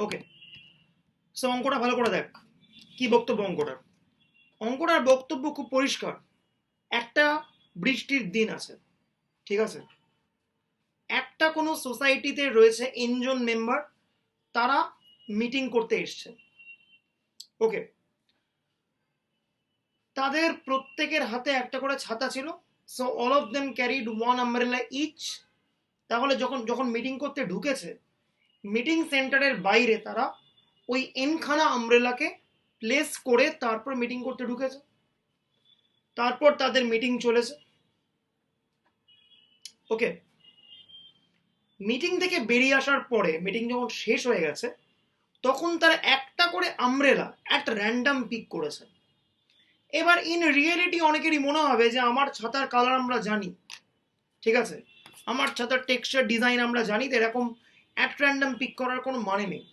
ওকে, so অঙ্কটা ভালো করে দেখ, কি বক্তব্য অঙ্কটার। অঙ্কটার বক্তব্য খুব পরিষ্কার। একটা বৃষ্টির দিন আছে, ঠিক আছে, একটা কোনো সোসাইটিতে রয়েছে তিনজন মেম্বার, তারা মিটিং করতে এসছে। ওকে, তাদের প্রত্যেকের হাতে একটা করে ছাতা ছিল। So all of them carried one umbrella each. তাহলে যখন যখন মিটিং করতে ঢুকেছে, মিটিং সেন্টারের বাইরে তারা ওই এনখানা আমব্রেলাকে প্লেস করে তারপর মিটিং করতে ঢুকেছে। তারপর তাদের মিটিং চলেছে। ওকে, মিটিং থেকে বেরিয়ে আসার পরে, মিটিং যখন শেষ হয়ে গেছে, তখন তারা একটা করে আমব্রেলা একটা র্যান্ডাম পিক করেছে। এবার ইন রিয়েলিটি অনেকেরই মনে হবে যে আমার ছাতার কালার আমরা জানি, ঠিক আছে, আমার ছাতার টেক্সচার ডিজাইন আমরা জানি, তো এরকম অ্যাট র্যান্ডাম পিক করার কোনো মানে নেই।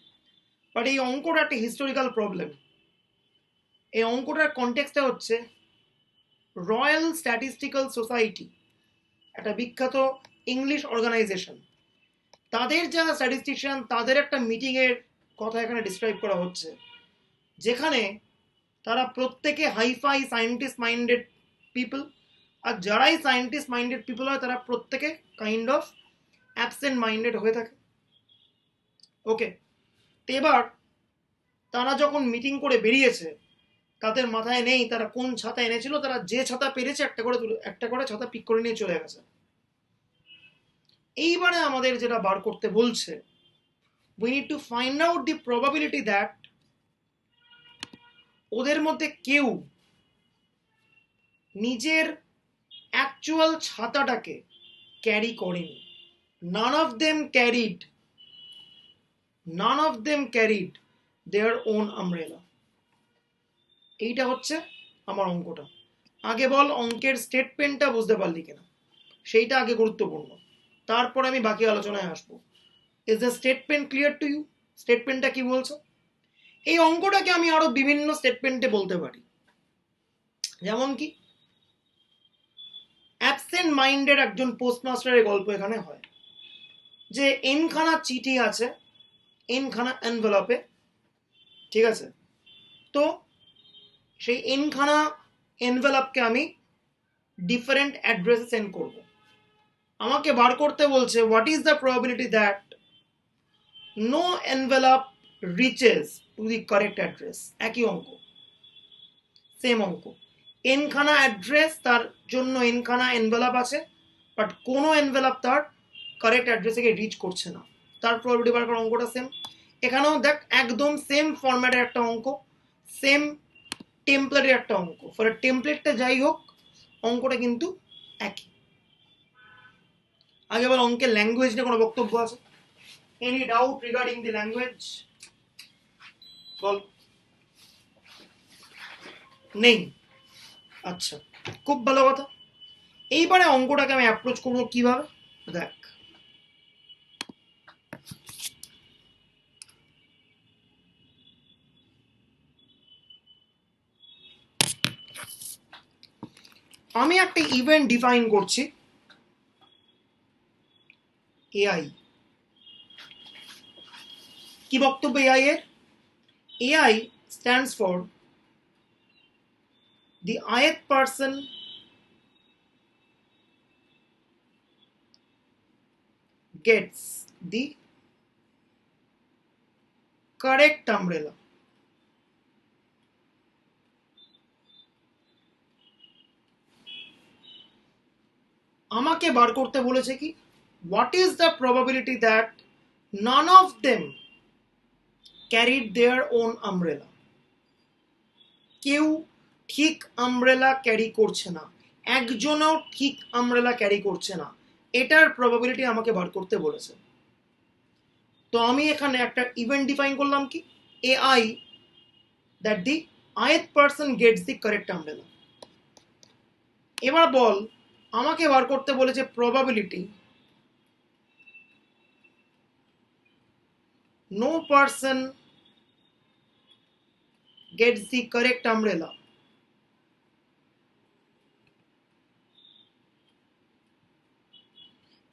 বাট এই অঙ্কটা একটা হিস্টোরিক্যাল প্রবলেম। এই অঙ্কটার কনটেক্সটটা হচ্ছে রয়্যাল স্ট্যাটিস্টিক্যাল সোসাইটি, একটা বিখ্যাত ইংলিশ অর্গানাইজেশন, তাদের যারা স্ট্যাটিস্টিশিয়ান তাদের একটা মিটিংয়ের কথা এখানে ডিসক্রাইব করা হচ্ছে, যেখানে তারা প্রত্যেকে হাইফাই সায়েন্টিস্ট মাইন্ডেড পিপল, আর যারাই সায়েন্টিস্ট মাইন্ডেড পিপল হয় তারা প্রত্যেকে কাইন্ড অফ অ্যাবসেন্ট মাইন্ডেড হয়ে থাকে। ওকে, তো এবার তারা যখন মিটিং করে বেরিয়েছে, তাদের মাথায় নেই তারা কোন ছাতা এনেছিল, তারা যে ছাতা পেরেছে একটা করে ছাতা পিক করে নিয়ে চলে গেছে। এইবারে আমাদের যেটা বার করতে বলছে, we need to find out the probability that ওদের মধ্যে কেউ নিজের অ্যাকচুয়াল ছাতাটাকে ক্যারি করেনি। none of them carried their own umbrella। এইটা হচ্ছে আমার অঙ্কটা। আগে বল অঙ্কের স্টেটমেন্টটা বুঝতে পারলি কিনা, সেইটা আগে গুরুত্বপূর্ণ, তারপর আমি বাকি আলোচনায় আসবো। Is the statement clear to you? স্টেটমেন্টটা কি বলছো? এই অঙ্কটাকে আমি আরো বিভিন্ন স্টেটমেন্টে বলতে পারি, যেমন কি অ্যাবসেন্ট মাইন্ডেড একজন পোস্টমাস্টারের গল্প এখানে হয়, যে এনখানা চিঠি আছে এনখানা এনভেলপে, ঠিক আছে, তো সেই এনখানা এনভেলপকে আমি ডিফারেন্ট অ্যাড্রেসে সেন্ড করব। আমাকে বার করতে বলছে what is the probability that no envelope reaches to the correct address. একই অঙ্ক, সেম অঙ্ক, এনখানা অ্যাড্রেস, তার জন্য এনখানা এনভেলপ আছে, বাট কোনো এনভেলপ তার কারেক্ট অ্যাড্রেসে গিয়ে রিচ করছে না। তার প্রবাবিলিটি বার করার অঙ্কটা সেম। এখানেও দেখ একদম সেম ফরম্যাটের একটা অঙ্ক, সেম টেমপ্লেটের একটা অঙ্ক। ফলে টেমপ্লেটটা যাই হোক, অঙ্কটা কিন্তু একই। আগে বল অঙ্কের ল্যাঙ্গুয়েজ নিয়ে কোনো বক্তব্য আছে? Any doubt regarding the language? বল। নেই? আচ্ছা, খুব ভালো কথা। এইবারে অঙ্কটাকে আমি অ্যাপ্রোচ করবো কিভাবে, দেখ। আমি একটা ইভেন্ট ডিফাইন করছি, এআই। কি বক্তব্য এআই এর? AI stands for the ith person gets the correct umbrella। আমাকে বার করতে বলেছে কি, what is the probability that none of them carried their own umbrella। কেউ ঠিক আমব্রেলা ক্যারি করছে না, একজনও ঠিক আমব্রেলা ক্যারি করছে না, এটার প্রবাবিলিটি আমাকে বার করতে বলেছে। তো আমি এখানে একটা ইভেন্ট ডিফাইন করলাম কি, AI that the ith person gets the correct umbrella। এবার বল আমাকে বার করতে বলেছে probability no person gets the correct umbrella।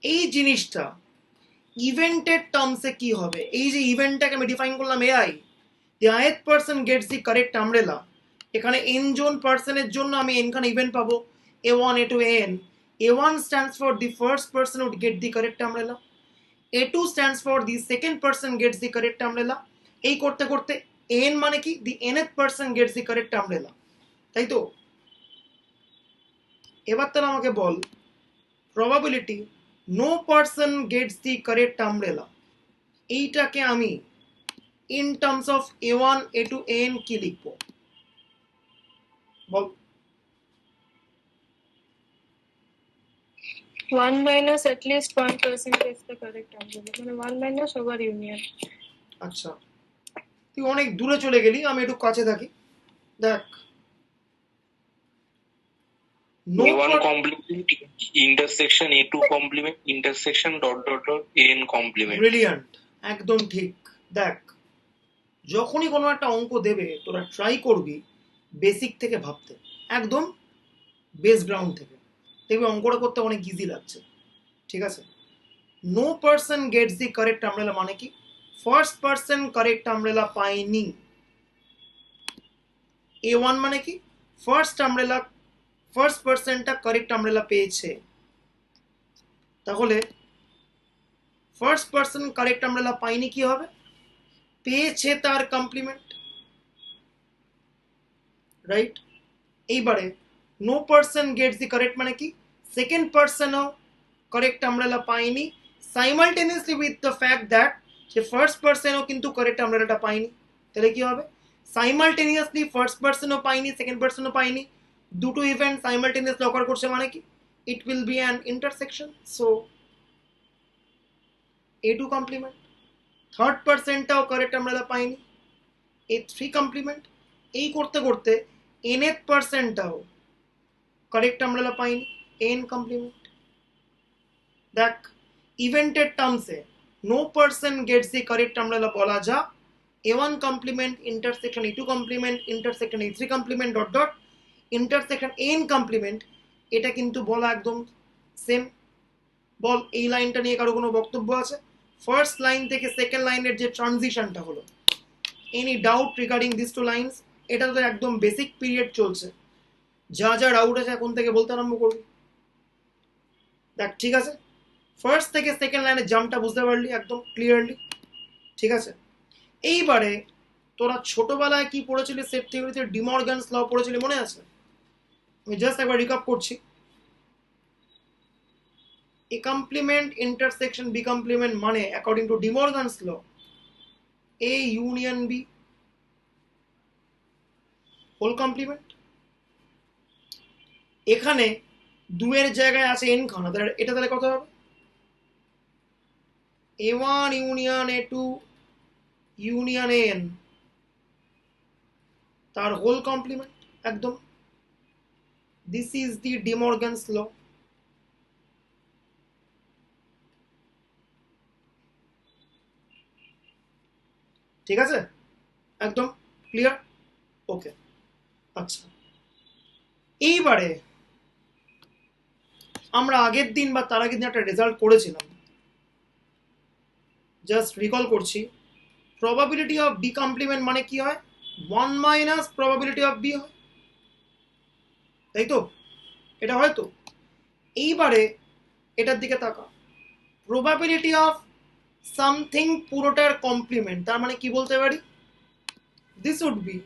এই জিনিসটা, ইভেন্টের টার্মসে কি হবে? এই যে ইভেন্টটাকে আমি ডিফাইন করলাম AI, the ith person gets the correct umbrella, এখানে n জন পার্সনের জন্য আমি nখানে ইভেন্ট পাবো, a1 a2 an. a1 stands for the first person would get the correct umbrella, a2 stands for the second person gets the correct umbrella, এই করতে করতে n মানে কি the nth person gets the correct umbrella, তাই তো? এবার তাহলে আমাকে বল probability no person gets the correct umbrella, এইটাকে আমি in terms of a1 a2 an কি লিখবো বল? 1 minus at least 1% gets the correct umbrella, মানে 1 minus over union. আচ্ছা, তুই অনেক দূরে চলে গেলি, আমি একটু কাছে থাকি। দেখ, no A1 complement intersection A2 complement intersection dot dot dot AN complement. Brilliant, একদম ঠিক। দেখ, যখনই কোনো একটা অঙ্ক দেবে তোরা ট্রাই করবি বেসিক থেকে ভাবতে, একদম বেস গ্রাউন্ড থেকে, দেখবি অঙ্কটা করতে অনেক ইজি লাগছে। ঠিক আছে? No person gets the correct umbrella মানে কি? ফার্স্ট পার্সন কারেক্ট আমব্রেলা পায়নি। A1 মানে কি? ফার্স্ট আমব্রেলা, ফার্স্ট পার্সনটা কারেক্ট আমব্রেলা পেয়েছে। তাহলে ফার্স্ট পার্সন কারেক্ট আমব্রেলা পায়নি কি হবে? পেয়েছে তার কমপ্লিমেন্ট, রাইট? এইবারে no person gets the correct মানে কি? সেকেন্ড পার্সনও কারেক্ট আমব্রেলা পায়নি simultaneously with the fact that সে ফার্স্ট পার্সনও কিন্তু কারেক্ট আমব্রেলাটা পায়নি। তাহলে কি হবে? সাইমালটেনিয়াসলি ফার্স্ট পার্সনও পায়নি, সেকেন্ড পার্সনও পায়নি, দুটো ইভেন্ট সাইমালটেনিয়াসলি অকার করছে মানে কি? It will be an intersection, so A2 complement. Third পার্সনটাও কারেক্ট আমব্রেলা পায়নি, A3 কমপ্লিমেন্ট। এই করতে করতে nth পার্সনটাও কারেক্ট আমব্রেলা পাইনি, n কমপ্লিমেন্ট। দেখ, ইভেন্টের টার্মসে no person gets the correct umbrella বলা যা a1 complement intersection a2 complement intersection a3 complement dot dot intersection n complement, এটা কিন্তু বলা একদম সেম। বল, এই লাইনটা নিয়ে কারো কোনো বক্তব্য আছে? ফার্স্ট লাইন থেকে সেকেন্ড লাইনের যে ট্রানজিশনটা হলো, any doubt regarding this two lines? এটা তো একদম বেসিক পিরিয়ড চলছে, যা যা ডাউট আছে এখন থেকে বলতে আরম্ভ করবি। দেখ, ঠিক আছে, ফার্স্ট থেকে সেকেন্ড লাইনের জাম্পটা বুঝতে পারলি একদম ক্লিয়ারলি? ঠিক আছে, এইবারে তোরা ছোটবেলায় কি পড়েছিলি সেট থিওরিতে? ডিমর্গানস ল পড়েছিলি, মনে আছে? আমি জাস্ট একবার রিক্যাপ করছি। A complement intersection B complement মানে according to De Morgan's law A union B whole complement. এখানে দুয়ের জায়গায় আছে এন খানা, এটা তাহলে কত হবে? A1 union A2 union an তার হোল কমপ্লিমেন্ট, একদম। দিস ইজ দি ডিমর্গানস ল। ঠিক আছে, একদম ক্লিয়ার? ওকে, আচ্ছা, এইবারে আমরা আগের দিন বা তার আগের দিন একটা রেজাল্ট করেছিলাম, জাস্ট রিকল করছি। প্রবাবিলিটি অফ বি কমপ্লিমেন্ট মানে কি হয়? 1 মাইনাস প্রবাবিলিটি অফ বি হয়, তাই তো? এটা হয় তো? এইবারে এটার দিকে তাকা, প্রবাবিলিটি অফ সামথিং পুরোটার কমপ্লিমেন্ট, তার মানে কি বলতে পারি? This would be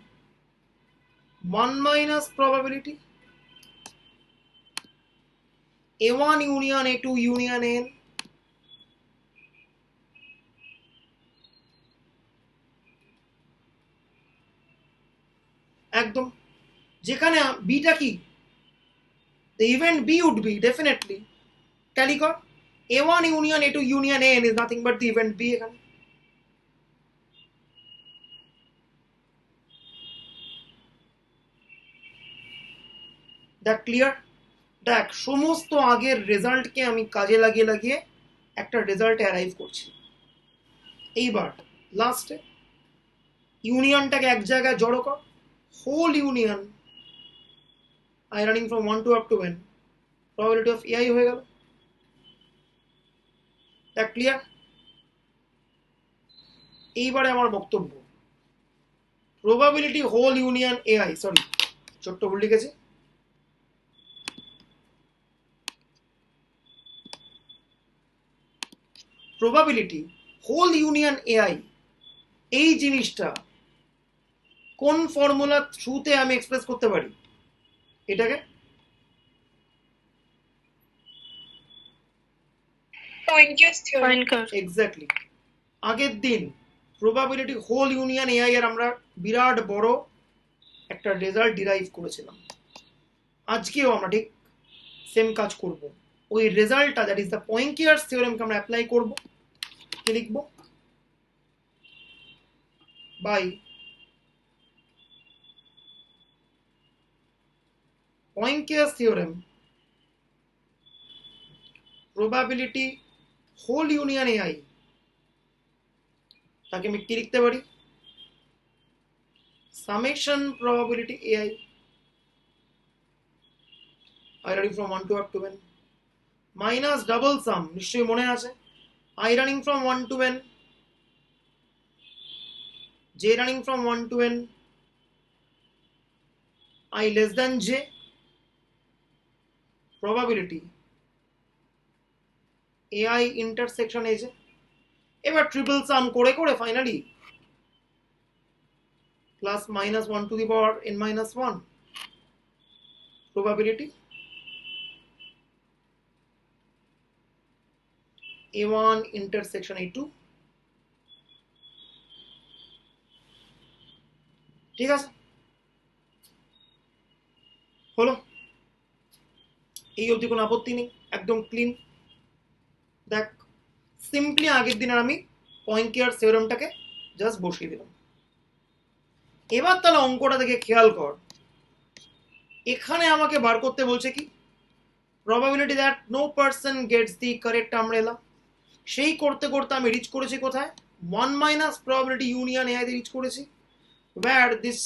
1 minus probability A1 union A2 union n, একদম। যেখানে বিটা কি? the event B would be definitely, tally কর, A1 union A2 union an is nothing but the event B এখানে। দেখ, ক্লিয়ার? দেখ, সমস্ত আগের রেজাল্টকে আমি কাজে লাগিয়ে লাগিয়ে একটা রেজাল্টে অ্যারাইভ করছি। এইবার লাস্টে ইউনিয়নটাকে এক জায়গায় জড়ো কর, whole union I running from 1 to up to n, probability of AI হয়ে গেল। দেখ, ক্লিয়ার? এইবারে আমার বক্তব্য, probability whole union AI, sorry ছোট্ট ভুল লিখেছি, প্রবাবিলিটি হোল ইউনিয়ন এআই, এই জিনিসটা কোন ফর্মুলার থ্রুতে আমি এক্সপ্রেস করতে পারি এটাকে? Poincar's theorem. Poincare. এক্স্যাক্টলি। আগের দিন প্রবাবিলিটি হোল ইউনিয়ন এআই এর আমরা বিরাট বড় একটা রেজাল্ট ডিরাইভ করেছিলাম। আজকেও আমরা ঠিক সেম কাজ করব। ওই রেজাল্টটা, দ্যাট ইজ দ্য পয়েঙ্কিয়ার্স থিওরেমকে আমরা অ্যাপ্লাই করব। কি লিখব? By Poincare's theorem probability whole union A i, তাকে আমি কি লিখতে পারি? Summation probability A i I running from 1 to up to n minus double sum, নিশ্চয়ই মনে আছে, I running from 1 to n, j running from 1 to n, I less than j, probability ai intersection aj। এবার triple সাম করে করে finally plus minus 1 to the power n minus 1 probability a1 intersection a2। ঠিক আছে, হলো? এই অবধি কোনো আপত্তি নেই, একদম ক্লিন। দেখ, সিম্পলি আগের দিন আমি পয়েঙ্কিয়ার থিওরেমটাকে জাস্ট বসিয়ে দিলাম। এবার তাহলে অঙ্কটা দেখে খেয়াল কর, এখানে আমাকে বার করতে বলছে কি? Probability that no person gets the correct umbrella. সেই করতে করতে আমি রিচ করেছি কোথায়? 1 মাইনাস প্রবাবিলিটি ইউনিয়ন এআই তে রিচ করেছি। where this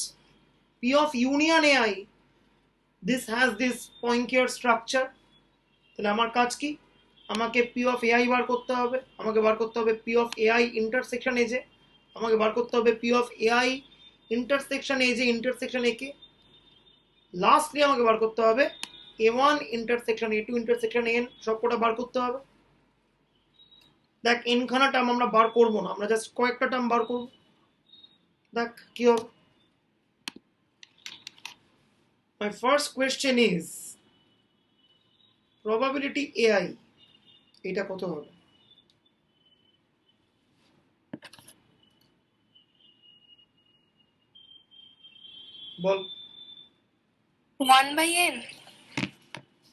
P of union AI, this has this Poincare structure। তাহলে আমার কাজ কি? আমাকে P of AI বার করতে হবে, আমাকে বার করতে হবে P of AI intersection AJ, আমাকে বার করতে হবে P of AI intersection AJ intersection AK, lastly আমাকে বার করতে হবে A1 intersection A2 intersection AN, সবকটা বার করতে হবে। দেখ, n খানা টার্ম আমরা বার করব না, আমরা জাস্ট কয়েকটা টার্ম বার করব। দেখ কি হবে। My first question is probability AI, এটা কত হবে? বল। 1 by n।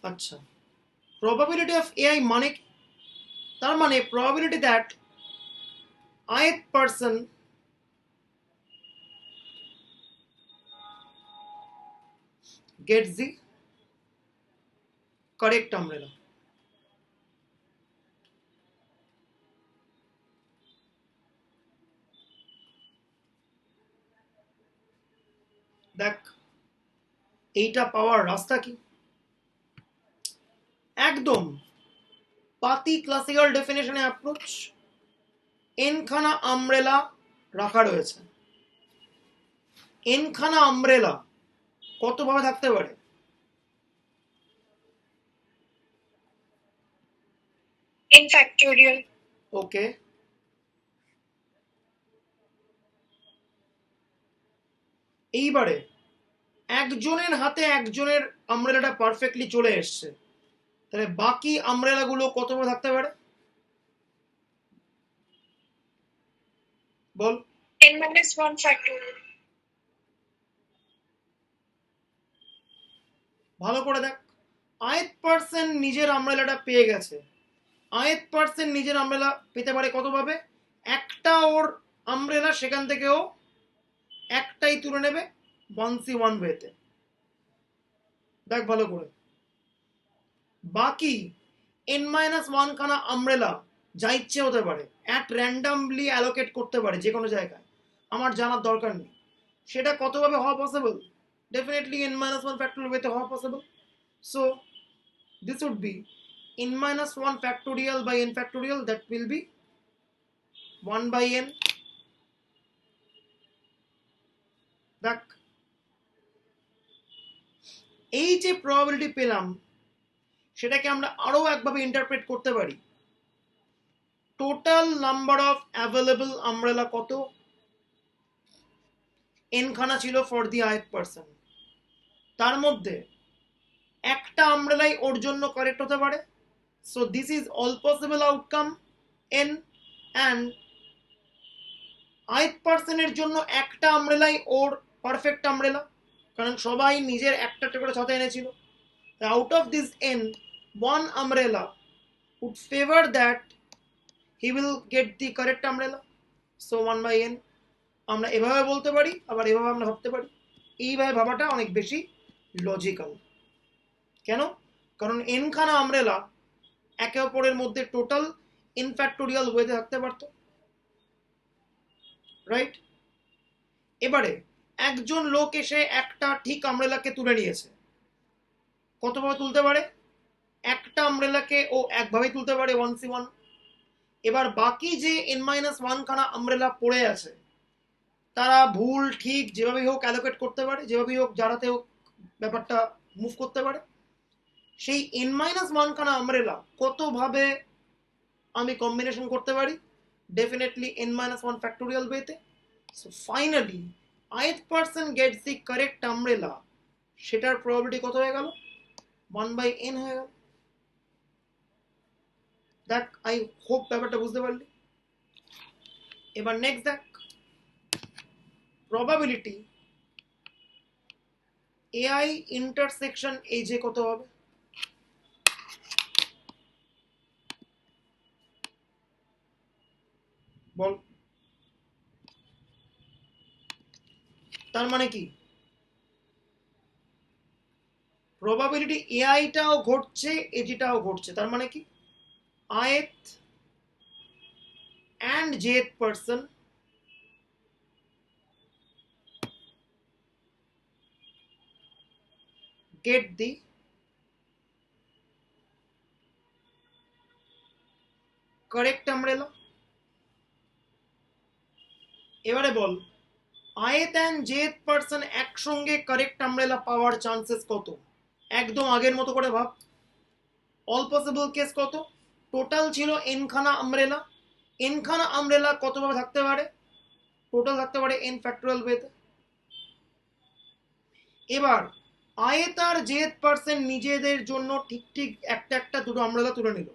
আচ্ছা, probability of AI মানে কি? তার মানে probability that ith person gets the correct umbrella। দেখ, এইটা পাওয়ার রাস্তা কি? একদম পাতি ক্লাসিক্যাল ডেফিনেশনে অ্যাপ্রোচ। n খানা আমব্রেলা রাখা রয়েছে। n খানা আমব্রেলা কত ভাবে থাকতে পারে? n factorial। ওকে, এইবারে একজনের হাতে একজনের আমব্রেলাটা পারফেক্টলি চলে এসছে, তাহলে বাকি আমব্রেলা গুলো কত ভাবে থাকতে পারে বল? n minus 1 factorial। ভালো করে দেখ, ith পার্সন নিজের আমব্রেলাটা পেয়ে গেছে। ith পার্সন নিজের আমব্রেলা পেতে পারে কত ভাবে? একটা ওর আমব্রেলা, সেখান থেকে ও একটাই তুলে নেবে 1c1 ওয়েতে। দেখ ভালো করে, বাকি n-1 খানা আমব্রেলা যা ইচ্ছে হতে পারে, অ্যাট র্যান্ডামলি অ্যালোকেট করতে পারে যে কোনো জায়গায়, আমার জানার দরকার নেই। সেটা কতভাবে হওয়া পসিবল? ডেফিনেটলি n-1 ফ্যাক্টোরিয়াল ওয়েতে হওয়া possible. So this would be n-1 factorial by n factorial, that will be 1 by n দেখ, এই যে প্রবাবিলিটি পেলাম সেটাকে আমরা আরো একভাবে ইন্টারপ্রেট করতে পারি। Total number of available umbrella কত? n খানা ছিল ফর দি ith পার্সন, তার মধ্যে একটা আমব্রেলাই ওর জন্য কারেক্ট হতে পারে। So this is all possible outcome n, and ith পার্সনের জন্য একটা আমব্রেলাই ওর পারফেক্ট আমব্রেলা, কারণ সবাই নিজের একটা করে ছাতা এনেছিল। Out of this n, one umbrella would favor that he will get the correct umbrella, so 1 by n। আমরা এভাবে বলতে পারি, আবার এভাবে আমরা ভাবতে পারি। এইভাবে ভাবাটা অনেক বেশি লজিক্যাল। কেন? কারণ n খানা আমব্রেলা একে অপরের মধ্যে টোটাল ইনফ্যাক্টোরিয়াল ওয়েতে থাকতে পারতো, রাইট? এবারে একজন লোক এসে একটা ঠিক আমব্রেলাকে তুলে নিয়েছে। কতভাবে তুলতে পারে? একটা আমব্রেলাকে ও একভাবেই তুলতে পারে, 1c1। এবার বাকি যে n-1 খানা আমব্রেলা পড়ে আছে তারা ভুল ঠিক যেভাবেই হোক অ্যালোকেট করতে পারে, যেভাবেই হোক যারাতে হোক ব্যাপারটা মুভ করতে পারে। সেই n-1 খানা আমব্রেলা কতভাবে আমি কম্বিনেশন করতে পারি? ডেফিনেটলি n-1 ফ্যাক্টোরিয়াল ওয়েতে। So finally ith person gets the correct umbrella, সেটার প্রবাবিলিটি কত হয়ে গেল? 1 by n হয়ে গেল। দেখ, আই হোপ ব্যাপারটা বুঝতে পারলি। এবার নেক্সট দেখ, প্রবাবিলিটি ai ইন্টারসেকশন aj কত হবে? বল। তার মানে কি? প্রবাবিলিটি ai টাও ঘটছে, aj টাও ঘটছে, তার মানে কি? ith and jth person get the correct umbrella। এবারে বল, ith and jth person একসঙ্গে কারেক্ট আমব্রেলা পাওয়ার চান্সেস কত? একদম আগের মতো করে ভাব। অল পসিবল কেস কত? টোটাল ছিল n খানা আমব্রেলা। n খানা আমব্রেলা কতভাবে থাকতে পারে? টোটাল থাকতে পারে n ফ্যাক্টোরিয়াল ওয়েতে। এবার ith আর jth পার্সন নিজেদের জন্য ঠিক ঠিক একটা একটা দুটো আমব্রেলা তুলে নিল।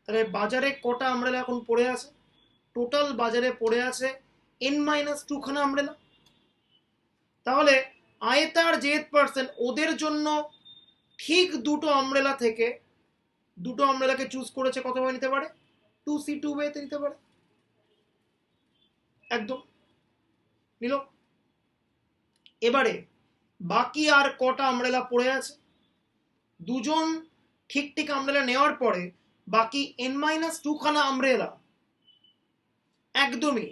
তাহলে বাজারে কটা আমব্রেলা এখন পড়ে আছে? টোটাল বাজারে পড়ে আছে n-2 খানা আমব্রেলা। তাহলে ith আর jth পার্সন ওদের জন্য ঠিক দুটো আমব্রেলা থেকে দুটো আমব্রেলাকে চুজ করেছে, কতভাবে নিতে পারে? 2c2 ওয়েতে নিতে পারে। একদম নিল। এবারে বাকি আর কটা আমব্রেলা পড়ে আছে? দুজন ঠিক ঠিক আমব্রেলা নেওয়ার পরে বাকি n-2 খানা আমব্রেলা একদমই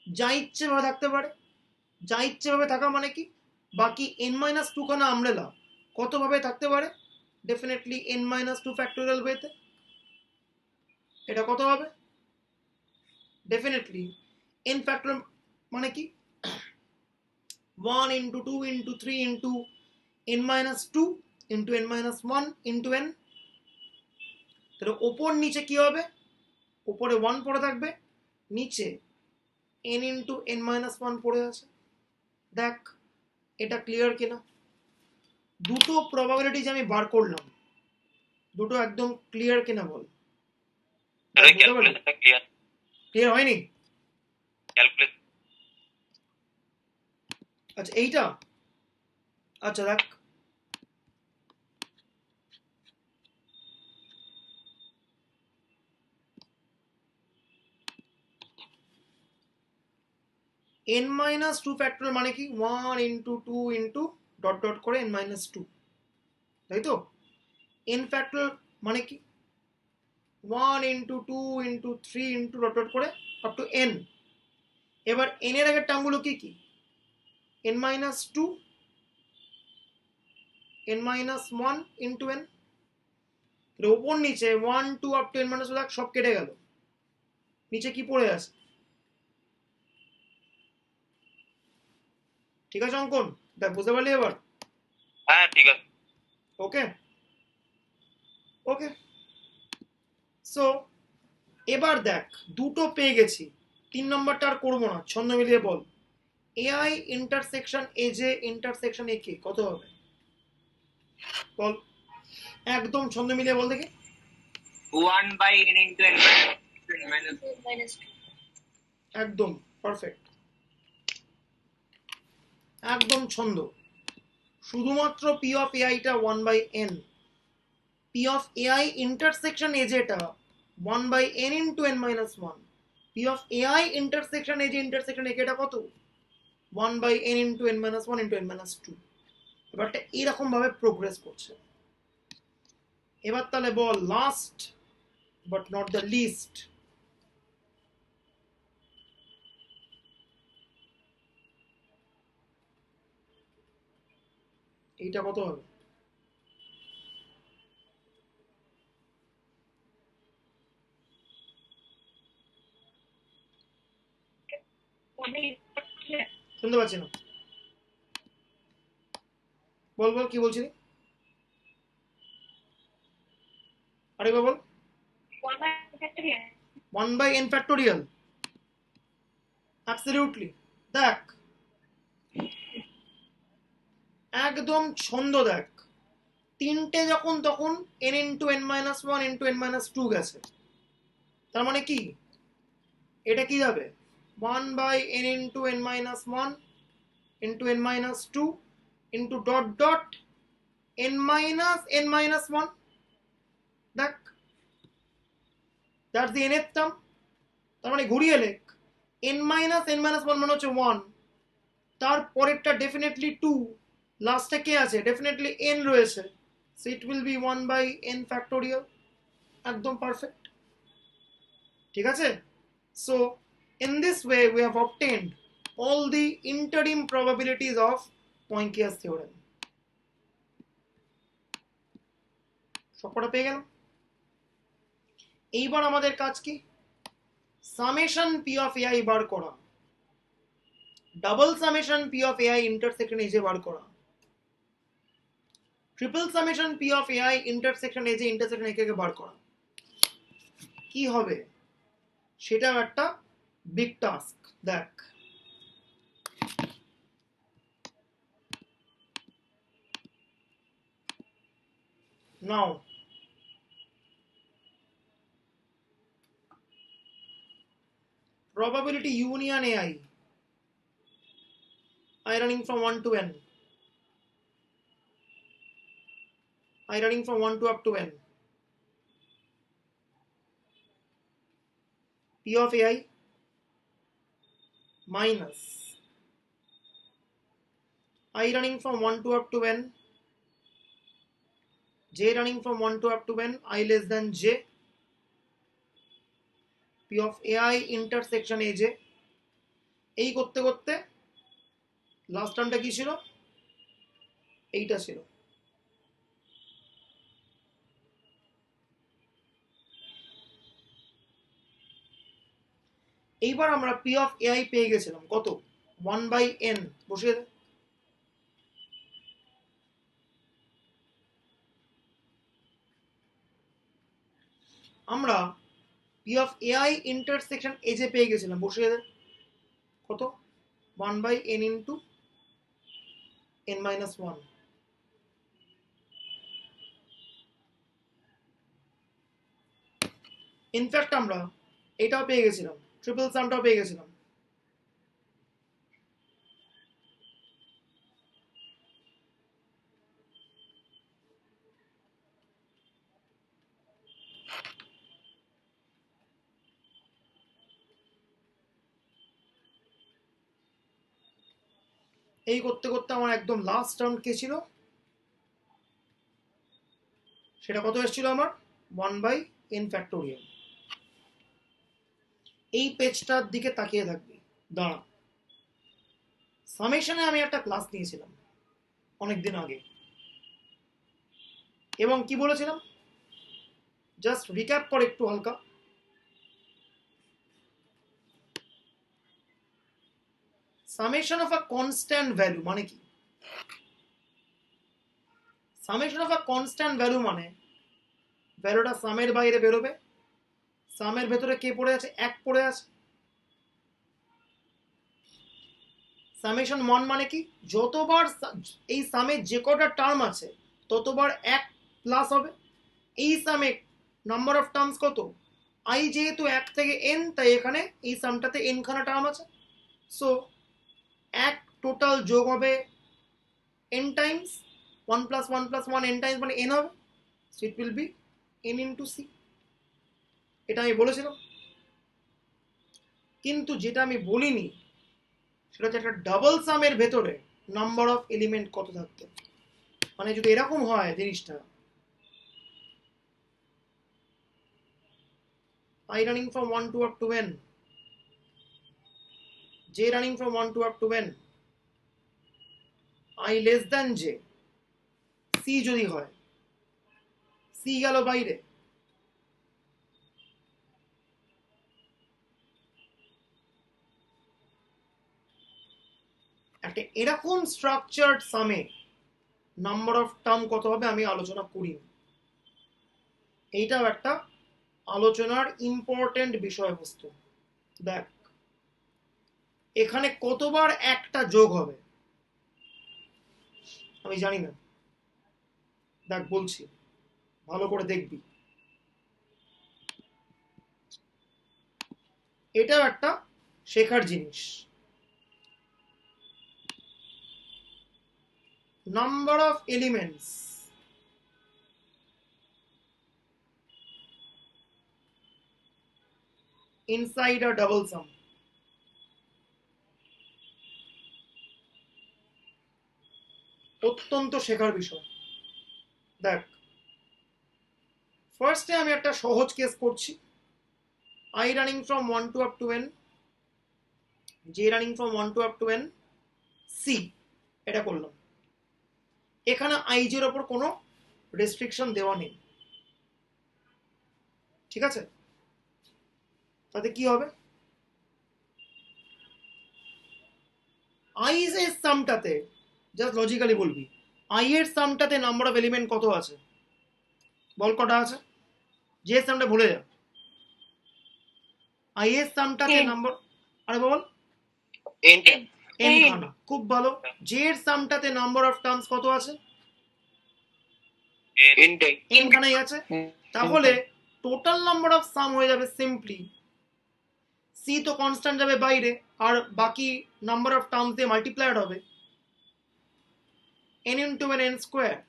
যা ইচ্ছে ভাবে থাকতে পারে। যা ইচ্ছে ভাবে থাকা মানে কি? বাকি n-2 খানা আমব্রেলা কতভাবে থাকতে পারে? ডেফিনেটলি n-2 ফ্যাক্টোরিয়াল ওয়েতে। এটা কত হবে? ডেফিনেটলি n ফ্যাক্টোরিয়াল মানে কি? 1 into 2 into 3 into n-2 into n-1 into n। তাহলে ওপর নিচে কি হবে? উপরে 1 পড়ে থাকবে, নিচে n into n-1 পড়ে আছে। দেখ এটা ক্লিয়ার কিনা? দুটো প্রবাবিলিটি যে আমি বার করলাম, দুটো একদম ক্লিয়ার কিনা বল? ক্লিয়ার হয়নি? আচ্ছা এইটা, আচ্ছা দেখ, n-2 ফ্যাক্টোরিয়াল মানে কি? 1 into 2 into ডট ডট করে n-2, তাই তো? n ফ্যাক্টোরিয়াল মানে কি? 1 into 2 into 3 into dot dot করে আপ টু n। এবার n এর আগের টার্মগুলো কি কি? n-2, n-1 into n। ওপর নিচে 1 2 আপ টু n-2 সব কেটে গেল, নিচে কি পড়ে আছে? ঠিক আছে অঙ্কন? দেখ বুঝতে পারলি এবার? হ্যাঁ ঠিক আছে। ওকে ওকে, সো এবার দেখ দুটো পেয়ে গেছি, 3 নম্বরটা আর করবো না, ছন্দ মিলিয়ে বল। AI intersection A j intersection A কে কত হবে বল, একদম ছন্দ মিলিয়ে বল দেখি। 1/n into n minus minus 2. একদম পারফেক্ট, একদম ছন্দ। শুধুমাত্র পি অফ এআইটা 1/n, P of A i intersection এজেটা 1/n into n minus 1, P of A i intersection A j intersection একেটা কত, 1/n into n minus 1 into n minus 2। এবারটা এইরকম ভাবে প্রোগ্রেস করছে। এবার তাহলে বল last but not the least, এইটা কত হবে? শুনতে পাচ্ছি না, বল বল কি বলছিলি, আরেকবার বল। 1/n factorial, absolutely. দেখ একদম ছন্দ, দেখ তিনটে যখন তখন n into n minus 1 into n minus 2 গেছে, তার মানে কি এটা কি যাবে 1/n into n minus 1 into n minus 2 into dot dot n minus n minus 1। দেখ দ্যাটস দি nth টার্ম, তার মানে ঘুরিয়ে লেখ n মাইনাস n মাইনাস 1 মানে হচ্ছে 1, তার পরেরটা ডেফিনেটলি 2, লাস্টে কে আছে, ডেফিনেটলি n রয়েছে, so it will B 1/n factorial, একদম পারফেক্ট। ঠিক আছে, so in this way we have obtained all the interim probabilities of Poincare theorem। সবকটা পেয়ে গেলাম। এইবার আমাদের কাজ কি, সামেশন পি অফ এআই বার করা, double summation P of A i intersection A j বার করা, triple summation P of A i intersection A j intersection A k বার করা। কি হবে সেটাও একটা বিগ টাস্ক। দেখ নাও probability union AI, I running from 1 to n, I running from 1 to up to n, P of AI minus I running from 1 to up to n, j running from 1 to up to n, I less than j, P of AI intersection aj। এই করতে করতে last টার্মটা কি ছিল, এইটা ছিল। এইবার আমরা P of AI পেয়ে গেছিলাম কত, 1/n, বসিয়ে দে। আমরা পি অফ এআই ইন্টারসেকশন এজে পেয়ে গেছিলাম, বসিয়ে দে কত, 1/n into n minus 1। In fact আমরা এটাও পেয়ে গেছিলাম, ট্রিপল সামটাও পেয়ে গেছিলাম। এই করতে করতে আমার একদম লাস্ট টার্ম কে ছিল, সেটা কত এসেছিল আমার 1/n ফ্যাক্টোরিয়াল। এই পেজটার দিকে তাকিয়ে থাকবি, দাঁড়া। সামেশনে আমি একটা ক্লাস নিয়েছিলাম অনেকদিন আগে, এবং কি বলেছিলাম জাস্ট রিক্যাপ কর একটু হালকা। Summation of a constant value মানে কি? Summation of a constant value মানে ভ্যালুটা সামের বাইরে বেরোবে, সামের ভেতরে কে পড়ে আছে? এক পড়ে আছে। সামেশন ওয়ান মানে কি? যতবার এই সামে যে কটা টার্ম আছে ততবার এক প্লাস হবে। এই সামে নাম্বার অফ টার্মস কত? আই যেহেতু এক থেকে এন, তাই এখানে এই সামটাতে এন খানা টার্ম আছে। সো এক টোটাল যোগ হবে n times, one plus one plus one n times মানে এন হবে। So it will be n into C. এটা আমি বলেছিলাম, কিন্তু যেটা আমি বলিনি সেটা হচ্ছে একটা ডাবল সামের ভেতরে নাম্বার অফ এলিমেন্ট কত থাকতে। মানে যদি এরকম হয় জিনিসটা, I running from 1 to up to n, j running from 1 to up to n, I less than j, c যদি হয়, c গেল বাইরে, একটা এরকম structured same number of term কত হবে আমি আলোচনা করিনি। এইটাও একটা আলোচনার ইম্পর্টেন্ট বিষয়বস্তু। দেখ এখানে কতবার একটা যোগ হবে আমি জানি না, দেখ বলছি ভালো করে দেখবি। এটাও একটা শেখার জিনিস। Number of elements inside a double sum, অত্যন্ত শেখার বিষয়। দেখ ফার্স্টে আমি একটা সহজ কেস করছি, i running from 1 to up to n, j running from 1 to up to n, c এটা করলাম। এখানে i এর ওপর কোনো রেস্ট্রিকশন দেওয়া নেই, ঠিক আছে? তাতে কি হবে? i এর সামটাতে জাস্ট লজিক্যালি বলবি i এর সামটাতে নাম্বার অফ এলিমেন্ট কত আছে বল, কটা আছে? j এর সামটা ভুলে যা, i এর সামটাতে নাম্বার, আরে বল n n খানা, খুব ভালো। j এর সামটাতে নাম্বার অফ টার্মস কত আছে? n খানাই আছে। তাহলে টোটাল নাম্বার অফ সাম হয়ে যাবে সিম্পলি c তো কনস্ট্যান্ট যাবে বাইরে, আর বাকি নাম্বার অফ টার্মস দিয়ে মাল্টিপ্লাইড হবে n into n, n square.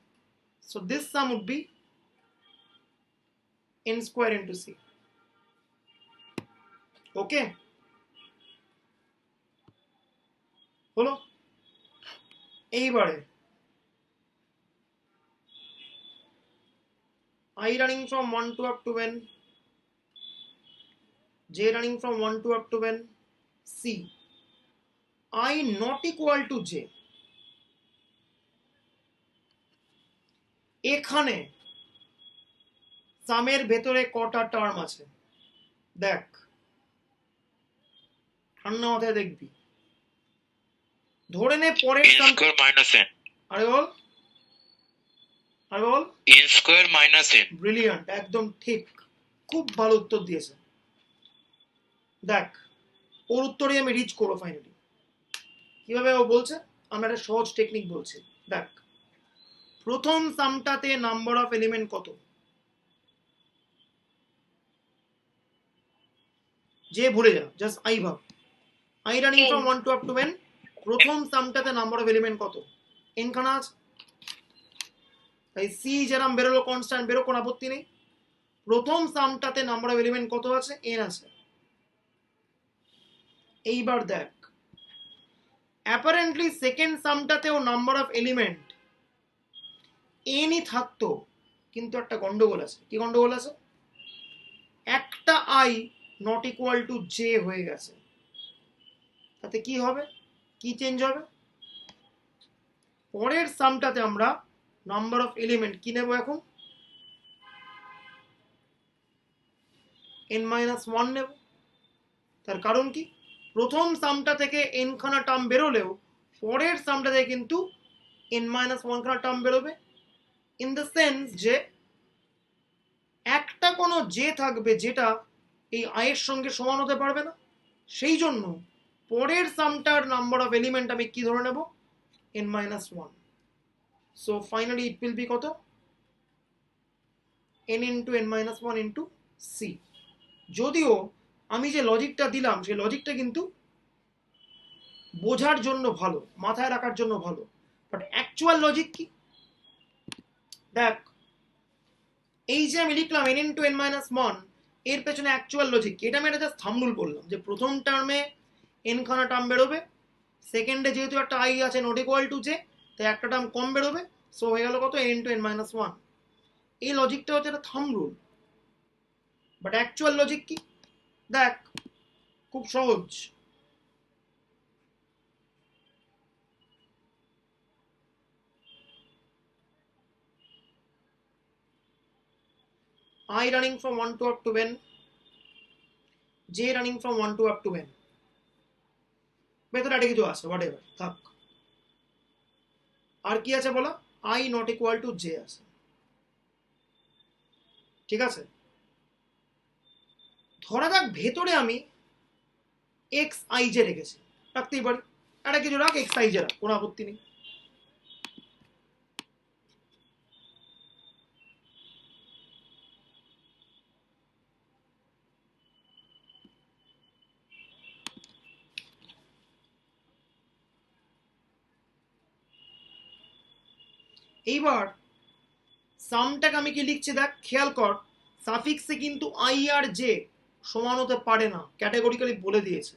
So this sum would be n square into c. Okay, হলো? এইবারে i running from 1 to up to n, j running from 1 to up to n, c, I not equal to j, এখানে সামের ভেতরে কটা term আছে দেখ, ঠান্ডা মাথায় দেখবি। ধরে নে পরের n সাম, square minus n, আরে বল, আরে বল। n square minus n, brilliant, একদম ঠিক, খুব ভালো উত্তর দিয়েছে। দেখ ওর উত্তরে আমি রিচ করবো ফাইনালি। কিভাবে ও বলছে, আমি একটা সহজ টেকনিক বলছি। দেখ প্রথম সামটাতে নাম্বার অফ এলিমেন্ট কত? যে ভুলে যা, জাস্ট আই ভাব, i running from 1 to up to n, প্রথম সামটাতে নাম্বার অফ এলিমেন্ট কত? n খানা আছে। তাই সি যেরকম বেরোলো কনস্ট্যান্ট বেরো, কোনো আপত্তি নেই। প্রথম সামটাতে নাম্বার অফ এলিমেন্ট কত আছে? n আছে। এইবার দেখ অ্যাপারেন্টলি সেকেন্ড সামটাতেও নাম্বার অফ এলিমেন্ট এনই থাকতো, কিন্তু একটা গন্ডগোল আছে। কি গন্ডগোল আছে? একটা i not equal to j হয়ে গেছে। তাতে কি হবে, কি চেঞ্জ হবে? পরের সামটাতে আমরা নাম্বার অফ এলিমেন্ট কি নেব এখন? n-1 নেব। তার কারণ কি? প্রথম সামটা থেকে n খানা টার্ম বেরোলেও পরের সামটা থেকে কিন্তু n-1 খানা টার্ম বেরোবে, ইন দ্য সেন্স যে একটা কোনো যে থাকবে যেটা এই আয়ের সঙ্গে সমান হতে পারবে না, সেই জন্য পরের সামটার নাম্বার অফ এলিমেন্ট আমি কি ধরে নেব, n-1। So finally it will be কত, n into n-1 into C. যদিও আমি যে লজিকটা দিলাম সেই লজিকটা কিন্তু বোঝার জন্য ভালো, মাথায় রাখার জন্য ভালো, বাট অ্যাকচুয়াল লজিক কি দেখ, এই যে আমি লিখলাম n ইন্টু n-1 এর পেছনে অ্যাকচুয়াল লজিক কি, এটা আমি একটা জাস্ট থাম্বনেল বললাম যে প্রথম টার্মে n খানা টার্ম বেরোবে, সেকেন্ডে যেহেতু একটা আই আছে নট ইকুয়াল টু জে, তাই একটা টার্ম কম বেরোবে, সো হয়ে গেল কত, n ইন্টু n-1। এই লজিকটা হচ্ছে একটা thumb rule, but actual logic কি দেখ, খুব সহজ। I running from 1 to up to n, j running from 1 to up to n, ভেতরে একটা কিছু আছে হোয়াট এভার থাক, আর কি আছে বলো, i not equal to j আছে, ঠিক আছে। ধরা যাক ভেতরে আমি এক্স আই জে রেখেছি, রাখতেই পারি, একটা কিছু রাখ এক্স আই জে রাখ, কোনো আপত্তি নেই। এইবার সামটাকে আমি কি লিখছি দেখ, খেয়াল কর, সাফিক্সে কিন্তু আই আর জে সমান হতে পারে না, ক্যাটাগরিক্যালি বলে দিয়েছে।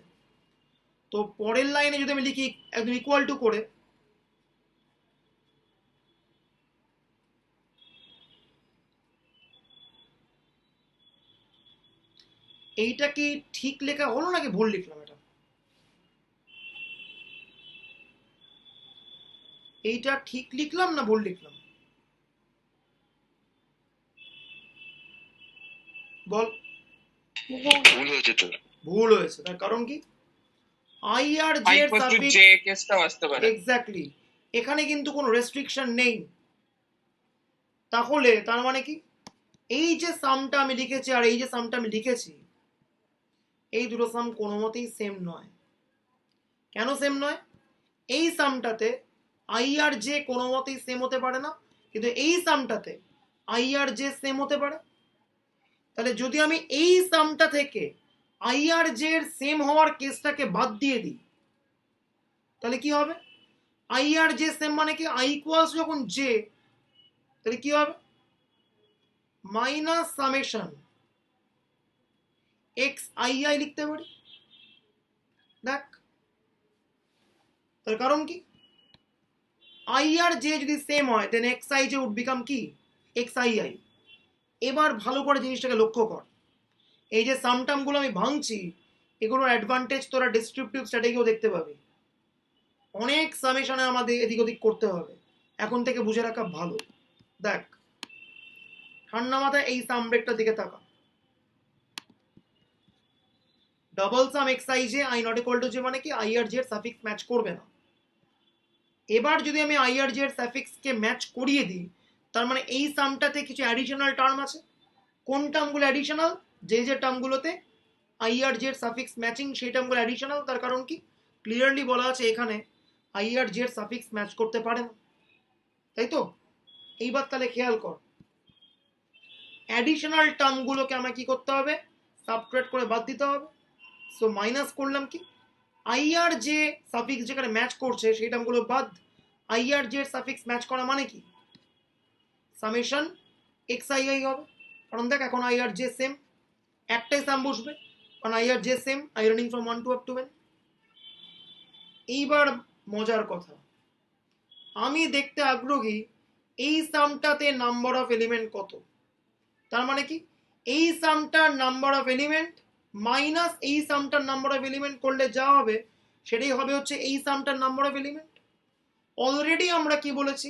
তো পরের লাইনে যদি আমি লিখি একদম ইকুয়াল টু করে, এইটা কি ঠিক লেখা হলো নাকি ভুল লিখলাম, এটা এইটা ঠিক লিখলাম না ভুল লিখলাম বল, ভুল হয়েছে তো, ভুল হয়েছে, তার কারণ কি, আই আর জে এর সাফিক্স, জে কেসটাও আসতে পারে। এক্স্যাক্টলি, এখানে কিন্তু কোনো রেস্ট্রিকশন নেই। তাহলে তার মানে কি, এই যে সামটা আমি লিখেছি আর এই যে সামটা আমি লিখেছি, এই দুটো সাম কোনো মতেই সেম নয়। কেন সেম নয়, এই সামটাতে আই আর জে কোনো মতেই সেম হতে পারে না, কিন্তু এই সামটাতে আই আর জে সেম হতে পারে। তাহলে যদি আমি এই সামটা থেকে আই আর জে এর সেম হওয়ার কেসটাকে বাদ দিয়ে দিই, তাহলে কি হবে, আই আর জে সেম মানে কি, আই ইকুয়ালস যখন জে, তাহলে কি হবে, minus summation x i i লিখতে পারি। দেখ তার কারণ কি, আই আর জে যদি সেম হয় then x i j would become কি, এক্স আই আই। এবার ভালো করে জিনিসটাকে লক্ষ্য কর, এই যে সামটামগুলো আমি ভাঙছি, এগুলোর অ্যাডভান্টেজ তোরা ডিসক্রিপটিভ স্ট্র্যাটেজিও দেখতে পাবি। অনেক সামেশনে আমাদের এদিক ওদিক করতে হবে, এখন থেকে বুঝে রাখা ভালো। দেখ ঠান্ডা মাথায় এই সাম ব্রেকটার দিকে তাকা, double some x i J I not equal to J মানে কি, আই আর জে এর সাফিক্স ম্যাচ করবে না। এবার যদি আমি আই আর জে এর সাফিক্সকে ম্যাচ করিয়ে দিই, তার মানে এই সামটাতে কিছু অ্যাডিশনাল টার্ম আছে। কোন টার্মগুলো অ্যাডিশনাল, যে যে টার্মগুলোতে আই আর জে এর সাফিক্স ম্যাচিং সেই টার্মগুলো অ্যাডিশনাল। তার কারণ কি, ক্লিয়ারলি বলা আছে এখানে আই আর জে এর সাফিক্স ম্যাচ করতে পারে না, তাই তো। এইবার তাহলে খেয়াল কর, অ্যাডিশনাল টার্মগুলোকে আমাকে কি করতে হবে, সাবট্রাক্ট করে বাদ দিতে হবে। সো মাইনাস করলাম কি, আই আর জে সাফিক্স যেখানে ম্যাচ করছে সেই টার্মগুলো বাদ, আই আর জে এর সাফিক্স ম্যাচ করা মানে কি, সামেশন এক্স আই আই হবে। কারণ দেখ এখন আই আর জে সেম, একটাই সাম বসবে, কারণ আই আর j same, i running from 1 to up to n। এইবার মজার কথা, আমি দেখতে আগ্রহী এই সামটাতে নাম্বার অফ এলিমেন্ট কত। তার মানে কি, এই সামটার নাম্বার অফ এলিমেন্ট মাইনাস এই সামটার নাম্বার অফ এলিমেন্ট করলে যা হবে সেটাই হবে হচ্ছে এই সামটার নাম্বার অফ এলিমেন্ট। অলরেডি আমরা কি বলেছি,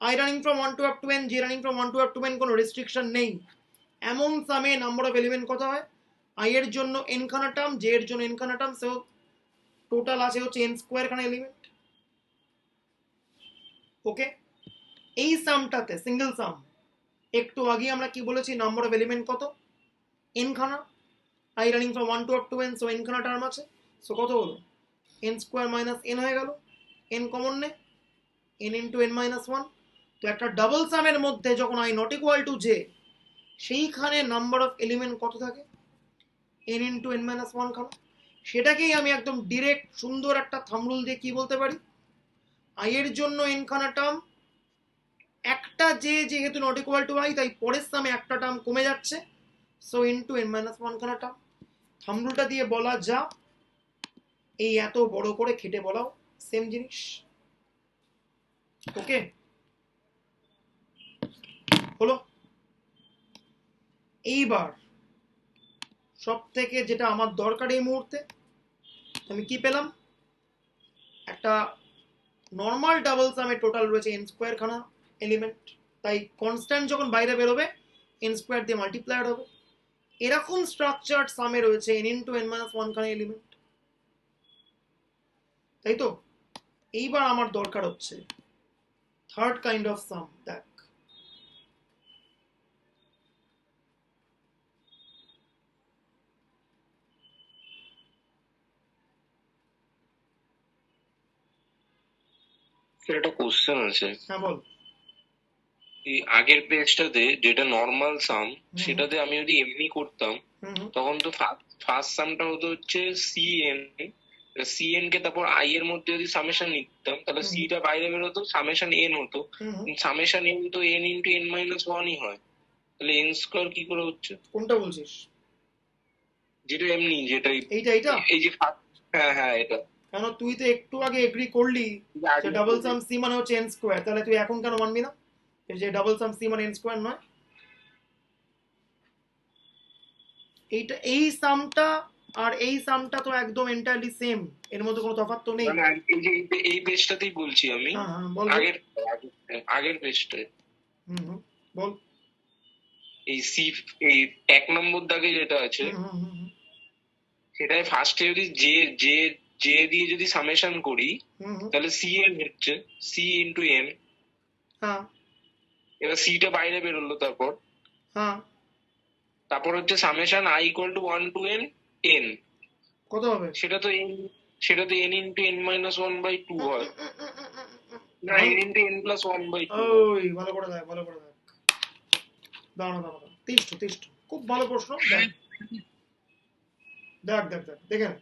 i running from 1 to up to n, j running from 1 to up to n কোনো রেস্ট্রিকশন নেই, এমন সামে নাম্বার অফ এলিমেন্ট কত হয়, আই এর জন্য এন খানা টার্ম, জে এর জন্য এন খানা টার্ম, সো টোটাল আছে হচ্ছে এন স্কোয়ার খানা এলিমেন্ট। ওকে, এই সামটাতে সিঙ্গেল সাম, একটু আগে আমরা কি বলেছি, নাম্বার অফ এলিমেন্ট কত, এন খানা, I running from 1 to up to n, so N খানা টার্ম আছে, সো কত হলো, এন স্কোয়ার মাইনাস এন হয়ে গেল, এন কমন নে, N into n minus one. তো একটা ডাবল সামের মধ্যে যখন I not equal to J, সেইখানে নাম্বার অফ এলিমেন্ট কত থাকে, N into n minus one খানা। সেটাকেই আমি একদম ডিরেক্ট সুন্দর একটা থামরুল দিয়ে কি বলতে পারি, আই এর জন্য এন খানা টার্ম, একটা জে যেহেতু নট ইকুয়াল টু আই, তাই পরের সামে একটা টার্ম কমে যাচ্ছে, so into n minus one খানা টার্ম। থামরুলটা দিয়ে বলা যা, এই এত বড় করে খেটে বলাও সেম জিনিস। ওকে, হলো। এইবার সব থেকে যেটা আমার দরকার এই মুহূর্তে, আমি কি পেলাম, একটা নর্মাল ডাবল সামে টোটাল রয়েছে এন স্কোয়ার খানা এলিমেন্ট, তাই কনস্ট্যান্ট যখন বাইরে বেরোবে এন স্কোয়ার দিয়ে মাল্টিপ্লাইড হবে। এরকম স্ট্রাকচার সামে রয়েছে N into n minus one খানা এলিমেন্ট, তাই তো। এইবার আমার দরকার হচ্ছে থার্ড কাইন্ড অফ সাম। দেখ, স্যার একটা কোশ্চেন আছে। হ্যাঁ বল। এই আগের পেজটাতে যেটা নর্মাল সাম, হুম। সেটাতে আমি যদি এমনি করতাম, হুম হুম তখন তো ফার্স্ট সামটা হতো হচ্ছে সিএন, সিএন কে তারপর আই এর মধ্যে যদি সামেশন নিতাম, তাহলে হুম সিটা বাইরে বেরোতো, সামেশন এন হতো। হুম হুম। সামেশন এন তো এন ইন্টু এন মাইনাস ওয়ানই হয়, তাহলে এন স্কোয়ার কি করে হচ্ছে? কোনটা বলছিস? যেটা এমনি, যেটা এইটা এইটা এই যে হ্যাঁ হ্যাঁ এটা কেন, তুই তো একটু আগে এগ্রি করলি যে ডাবল সাম সি মানে হচ্ছে এন স্কোয়ার, তাহলে তুই এখন কেন মানবি না যে ডাবল সাম সি মানে এন স্কোয়ার নয়? এইটা, এই সামটা আর এই সামটা তো একদম এন্টায়ারলি সেম, এর মধ্যে কোনো তফাৎ তো নেই। মানে এই যে এই পেজটাতেই বলছি আমি, হ্যাঁ হ্যাঁ বল বল। আগের আগের পেজটায় হুম হুম বল। এই সি, এই 1 নম্বর দাগে যেটা আছে, হুম হুম হুম সেটাই ফার্স্টে যদি জে জে জে দিয়ে যদি সামেশন করি, হুম হুম। তাহলে সি এন হচ্ছে, সি ইন্টু এন। হ্যাঁ এবার সিটা বাইরে বেরোলো, তারপর হ্যাঁ। তারপর হচ্ছে summation I equal to 1 to n n, কত হবে? সেটা তো এন, সেটা তো n into n minus one by two হয়, না n into n plus one by two. ওই ভালো করে দেখ, ভালো করে দেখ, দাঁড়া দাঁড়া দাঁড়া, তিষ্ঠ তিষ্ঠ, খুব ভালো প্রশ্ন। দেখ দেখ দেখ দেখ দেখে নে।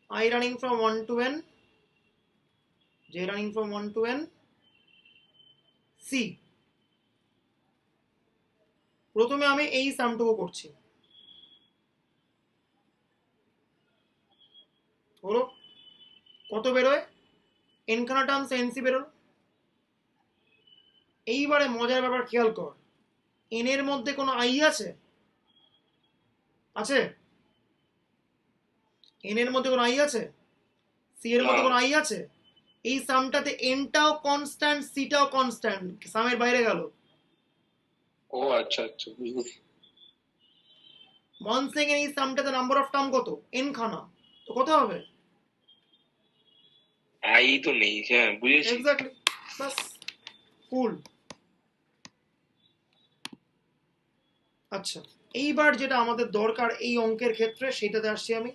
I running from 1 to n, j running from 1 to n, c। প্রথমে আমি এই সামটুকু করছি, হলো কত বেরোয়, এন খানা টার্মস এন সি বেরোলো। এইবারে মজার ব্যাপার খেয়াল কর, এন এর মধ্যে কোনো আই আছে? আছে? এন এর মধ্যে কোনো আই আছে? সি এর মধ্যে কোনো আই আছে? এই সামটাতে এনটাও কনস্ট্যান্ট, সিটাও কনস্ট্যান্ট, সামের বাইরে গেল। ও আচ্ছা আচ্ছা, বুঝলি। ওয়ান সেকেন্ড, এই সামটাতে নাম্বার অফ টার্ম কত, এন খানা, তো কত হবে? আই তো নেই, হ্যাঁ বুঝেছি। এক্স্যাক্টলি, বাস, কুল। আচ্ছা, এইবার যেটা আমাদের দরকার এই অঙ্কের ক্ষেত্রে, সেটাতে আসছি আমি।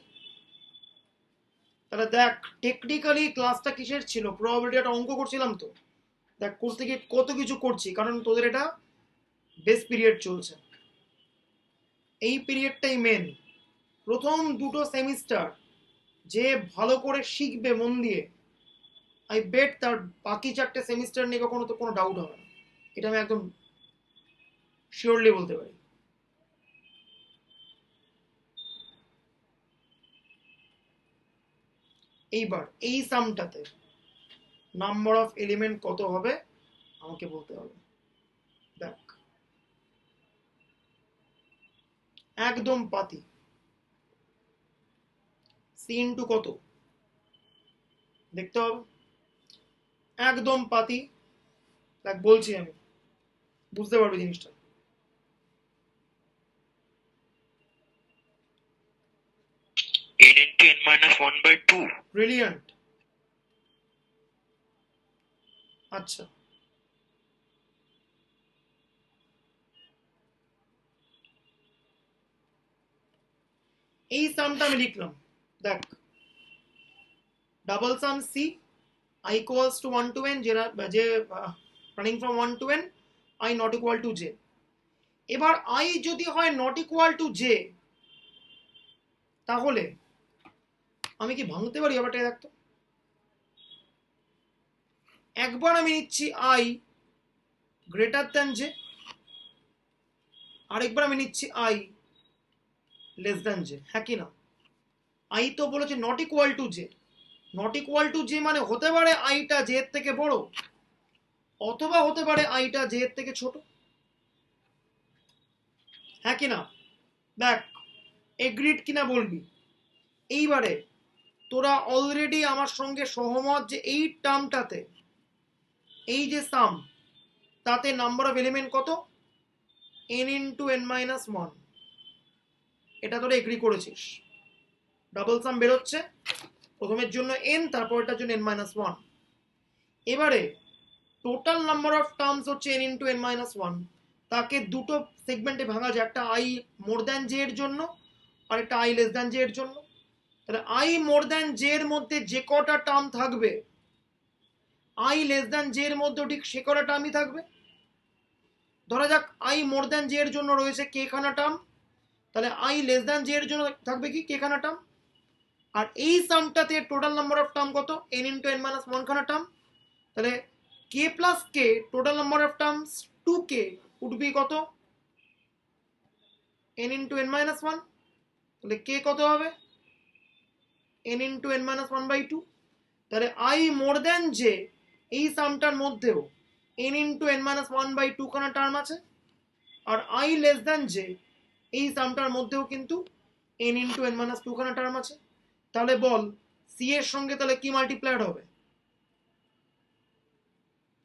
তাহলে দেখ, টেকনিক্যালি ক্লাসটা কিসের ছিল, প্রবাবিলিটি একটা অঙ্ক করছিলাম তো। দেখ করতে গিয়ে কত কিছু করছি, কারণ তোদের এটা বেস পিরিয়ড চলছে, এই পিরিয়ডটাই মেন। প্রথম দুটো সেমিস্টার যে ভালো করে শিখবে মন দিয়ে, আই বেট তার বাকি 4টে সেমিস্টার নিয়ে কখনো তো কোনো ডাউট হবে না, এটা আমি একদম শিওরলি বলতে পারি। এইবার এই সামটাতে নাম্বার অফ এলিমেন্ট কত হবে আমাকে বলতে হবে। দেখ, একদম পাতি, সি ইন্টু কত দেখতে হবে, একদম পাতি। দেখ বলছি আমি, বুঝতে পারবে জিনিসটা। n into n minus 1 by 2. Brilliant. আচ্ছা, এই সামটা আমি লিখলাম, দেখ, double sum C I equals to 1 to n, যে running from 1 to n, I not equal to j। এবার I যদি হয় নট ইকুয়াল টু জে, তাহলে আমি কি ভাঙতে পারি ব্যাপারটা? দেখতো, একবার আমি নিচ্ছি I গ্রেটার দ্যান জে, আরেকবার আমি নিচ্ছি I লেস দ্যান জে, হ্যাঁ কি না? I তো বলেছে not equal to J, not equal to J মানে হতে পারে আইটা জে এর থেকে বড়, অথবা হতে পারে আইটা জে এর থেকে ছোট, হ্যাঁ কি না? দেখ, এগ্রিড কিনা বলবি। এইবারে তোরা অলরেডি আমার সঙ্গে সহমত যে এই টার্মটাতে, এই যে সাম, তাতে নাম্বার অফ এলিমেন্ট কত? n into n minus 1। এটা তোরা এগ্রি করেছিস। ডাবল সাম বেরোচ্ছে, প্রথমের জন্য n, তারপরটার জন্য n মাইনাস 1। এবারে টোটাল নাম্বার অফ টার্মস হচ্ছে n ইন্টু n মাইনাস 1। তাকে দুটো সেগমেন্টে ভাঙা যায়, একটা i মোর দ্যান জে এর জন্য আর একটা i লেস দ্যান জে এর জন্য। তাহলে i মোর দ্যান জে এর মধ্যে যে কটা টার্ম থাকবে, i লেস দ্যান জে এর মধ্যে ঠিক সে কটা টার্মই থাকবে। ধরা যাক i মোর দ্যান জে এর জন্য রয়েছে কে খানা টার্ম, তাহলে i লেস দ্যান জে এর জন্য থাকবে কি কে খানা টার্ম। আর এই সামটাতে টোটাল নাম্বার অফ টার্ম কত? n ইন্টু n মাইনাস 1 খানা টার্ম। তাহলে k plus k total number of terms 2k would be কত? n into n minus 1। তাহলে k কত হবে? n into n minus 1 by 2। তাহলে i মোর দ্যান জে এই সামটার মধ্যেও n into n minus 1 by 2 খানা টার্ম আছে, আর i লেস দ্যান জে এই সামটার মধ্যেও কিন্তু n ইন্টু n মাইনাস 2 খানা টার্ম আছে। তাহলে বল সি এর সঙ্গে তাহলে কি মাল্টিপ্লাইড হবে?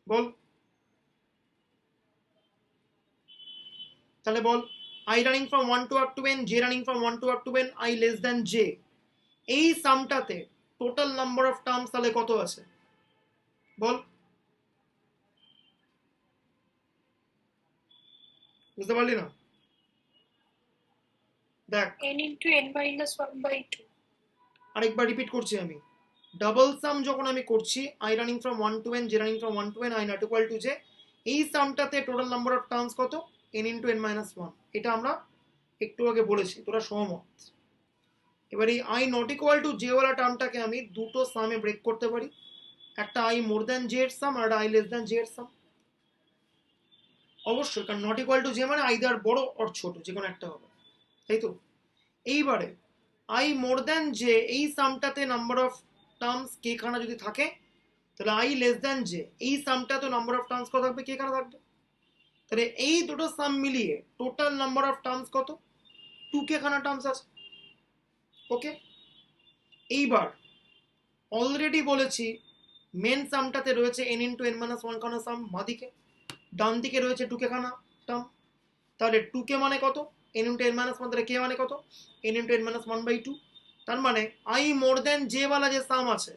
বল, তাহলে বল, i running from 1 to up to n, j running from 1 to up to n, i less than j, এই সামটাতে টোটাল নাম্বার অফ টার্মস তাহলে কত আছে? বল, বুঝতে পারলি না? দেখ, n into n minus 1 by 2. আরেকবার রিপিট করছি আমি, ডাবল সাম যখন আমি করছি i running from 1 to n, j running from 1 to n, i not equal to j, এই সামটাতে টোটাল নাম্বার অফ টার্মস কত? n into n minus 1। এটা আমরা একটু আগে বলেছি, তোরা সহমত। এবার এই i not equal to j ওয়ালা টার্মটাকে আমি দুটো সামে ব্রেক করতে পারি, একটা i মোর দ্যান j এর সাম আর একটা i লেস দ্যান j এর সাম। অবশ্যই, কারণ নট ইকুয়াল টু j মানে আইদার বড় অর ছোট, যে কোনো একটা হবে, তাই তো? এইবারে i মোর দ্যান j এই সামটাতে নাম্বার অফ টার্মস কে খানা যদি থাকে, তাহলে i লেস দ্যান j এই সামটাতে নাম্বার অফ টার্মস কত থাকবে? কে খানা থাকবে। তাহলে এই দুটো সাম মিলিয়ে টোটাল নাম্বার অফ টার্মস কত? 2k খানা টার্মস আছে। ওকে, এইবার অলরেডি বলেছি মেন সামটাতে রয়েছে n ইন্টু n মাইনাস 1 খানা সাম, বাঁদিকে, ডান দিকে রয়েছে 2k খানা টার্ম। তাহলে 2k মানে কত? n ইন্টু n মাইনাস 1, তাহলে k মানে কত? n into n minus 1 by 2। তার মানে i মোর দ্যান j ওয়ালা যে সাম আছে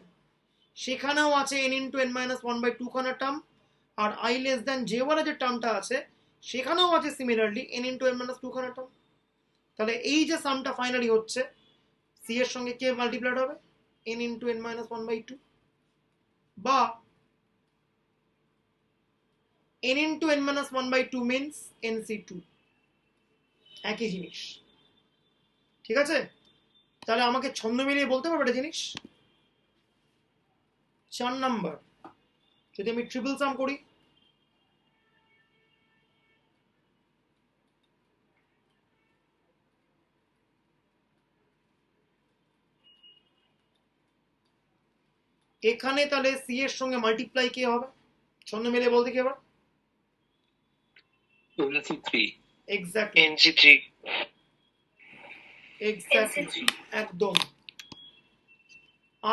সেখানেও আছে n into n minus 1 by 2 খানা টার্ম, আর i লেস দ্যান j ওয়ালা যে টার্মটা আছে সেখানেও আছে similarly n into n minus 2 খানা টার্ম। তাহলে এই যে সামটা ফাইনালি হচ্ছে, সি এর সঙ্গে কে মাল্টিপ্লাইড হবে? n into n minus 1 by 2, বা n into n minus 1 by 2 means nc2, একই জিনিস। ঠিক আছে, তাহলে আমাকে ছন্দ মিলিয়ে বলতে পারবে একটা জিনিস। 4 নাম্বার, যদি আমি ট্রিপল সাম করি, এখানে তাহলে সি এর সঙ্গে মাল্টিপ্লাই কে হবে? ছন্দ মিলিয়ে বলতে কি আবার? NC3, এক্স্যাক্টলি, NC3, এক্স্যাক্টলি, একদম।